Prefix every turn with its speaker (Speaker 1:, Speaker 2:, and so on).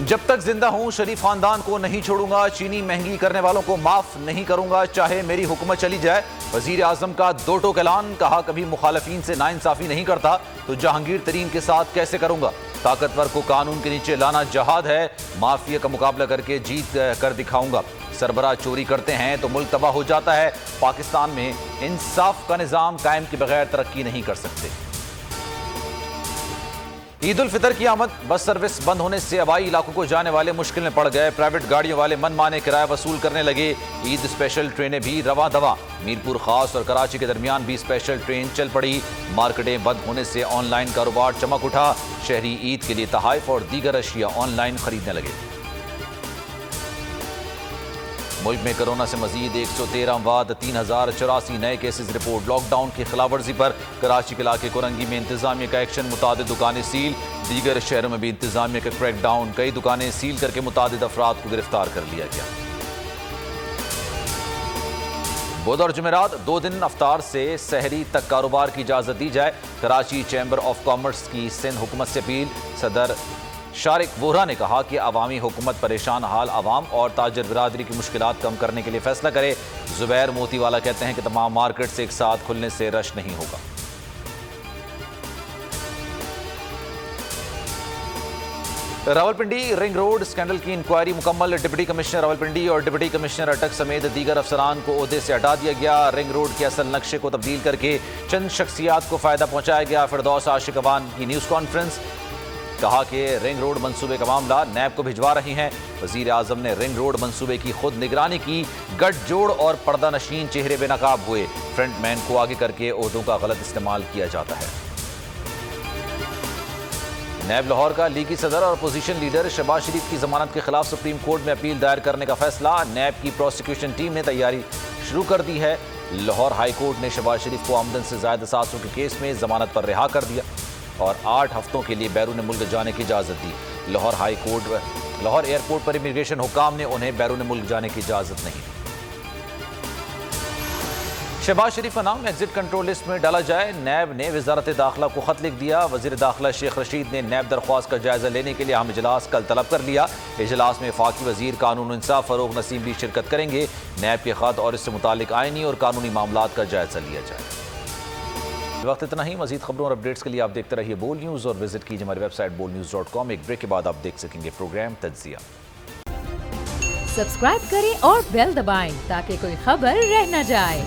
Speaker 1: جب تک زندہ ہوں شریف خاندان کو نہیں چھوڑوں گا، چینی مہنگی کرنے والوں کو معاف نہیں کروں گا چاہے میری حکومت چلی جائے۔ وزیر اعظم کا دو ٹوک اعلان، کہا کبھی مخالفین سے ناانصافی نہیں کرتا تو جہانگیر ترین کے ساتھ کیسے کروں گا؟ طاقتور کو قانون کے نیچے لانا جہاد ہے، مافیا کا مقابلہ کر کے جیت کر دکھاؤں گا۔ سربراہ چوری کرتے ہیں تو ملک تباہ ہو جاتا ہے، پاکستان میں انصاف کا نظام قائم کے بغیر ترقی نہیں کر سکتے۔ عید الفطر کی آمد، بس سروس بند ہونے سے آبائی علاقوں کو جانے والے مشکل میں پڑ گئے، پرائیویٹ گاڑیوں والے من مانے کرایہ وصول کرنے لگے۔ عید اسپیشل ٹرینیں بھی رواں دواں، میرپور خاص اور کراچی کے درمیان بھی اسپیشل ٹرین چل پڑی۔ مارکیٹیں بند ہونے سے آن لائن کاروبار چمک اٹھا، شہری عید کے لیے تحائف اور دیگر اشیاء آن لائن خریدنے لگے۔ ملک میں کرونا سے مزید 113 اموات، 3084 نئے کیسز رپورٹ۔ لاک ڈاؤن کی خلاف ورزی پر کراچی کے علاقے کورنگی میں انتظامیہ کا ایکشن، متعدد دکانیں سیل۔ دیگر شہروں میں بھی انتظامیہ کا کریک ڈاؤن، کئی دکانیں سیل کر کے متعدد افراد کو گرفتار کر لیا گیا۔ بدھ اور جمعرات 2 دن افطار سے سحری تک کاروبار کی اجازت دی جائے، کراچی چیمبر آف کامرس کی سندھ حکومت سے اپیل۔ صدر شارق ووہرا نے کہا کہ عوامی حکومت پریشان حال عوام اور تاجر برادری کی مشکلات کم کرنے کے لیے فیصلہ کرے۔ زبیر موتی والا کہتے ہیں کہ تمام مارکیٹس ایک ساتھ کھلنے سے رش نہیں ہوگا۔ راولپنڈی رنگ روڈ اسکینڈل کی انکوائری مکمل، ڈپٹی کمشنر راولپنڈی اور ڈپٹی کمشنر اٹک سمیت دیگر افسران کو عہدے سے ہٹا دیا گیا۔ رنگ روڈ کے اصل نقشے کو تبدیل کر کے چند شخصیات کو فائدہ پہنچایا گیا۔ فردوس عاشق اوان کی نیوز کانفرنس، کہا کہ رنگ روڈ منصوبے کا معاملہ نیب کو بھجوا رہی ہیں۔ وزیر اعظم نے رنگ روڈ منصوبے کی خود نگرانی کی، گٹھ جوڑ اور پردہ نشین چہرے بے نقاب ہوئے، فرنٹ مین کو آگے کر کے عہدوں کا غلط استعمال کیا جاتا ہے۔ نیب لاہور کا لیگی صدر اور اپوزیشن لیڈر شہباز شریف کی ضمانت کے خلاف سپریم کورٹ میں اپیل دائر کرنے کا فیصلہ، نیب کی پروسیکیوشن ٹیم نے تیاری شروع کر دی ہے۔ لاہور ہائی کورٹ نے شہباز شریف کو آمدن سے زائد اثاثوں کے کیس میں ضمانت پر رہا کر دیا اور 8 ہفتوں کے لیے بیرون ملک جانے کی اجازت دی۔ لاہور ایئرپورٹ پر امیگریشن حکام نے انہیں بیرون ملک جانے کی اجازت نہیں دی۔ شہباز شریف کا نام ایگزٹ کنٹرول لسٹ میں ڈالا جائے، نیب نے وزارت داخلہ کو خط لکھ دیا۔ وزیر داخلہ شیخ رشید نے نیب درخواست کا جائزہ لینے کے لیے اہم اجلاس کل طلب کر لیا۔ اجلاس میں وفاقی وزیر قانون و انصاف فروغ نسیم بھی شرکت کریں گے۔ نیب کے خط اور اس سے متعلق آئینی اور قانونی معاملات کا جائزہ لیا جائے۔ اس وقت اتنا ہی، مزید خبروں اور اپڈیٹس کے لیے آپ دیکھتے رہیے بول نیوز اور وزٹ کیجیے ہماری ویب سائٹ bolnews.com۔ ایک بریک کے بعد آپ دیکھ سکیں گے پروگرام تجزیہ۔
Speaker 2: سبسکرائب کریں اور بیل دبائیں تاکہ کوئی خبر رہ نہ جائے۔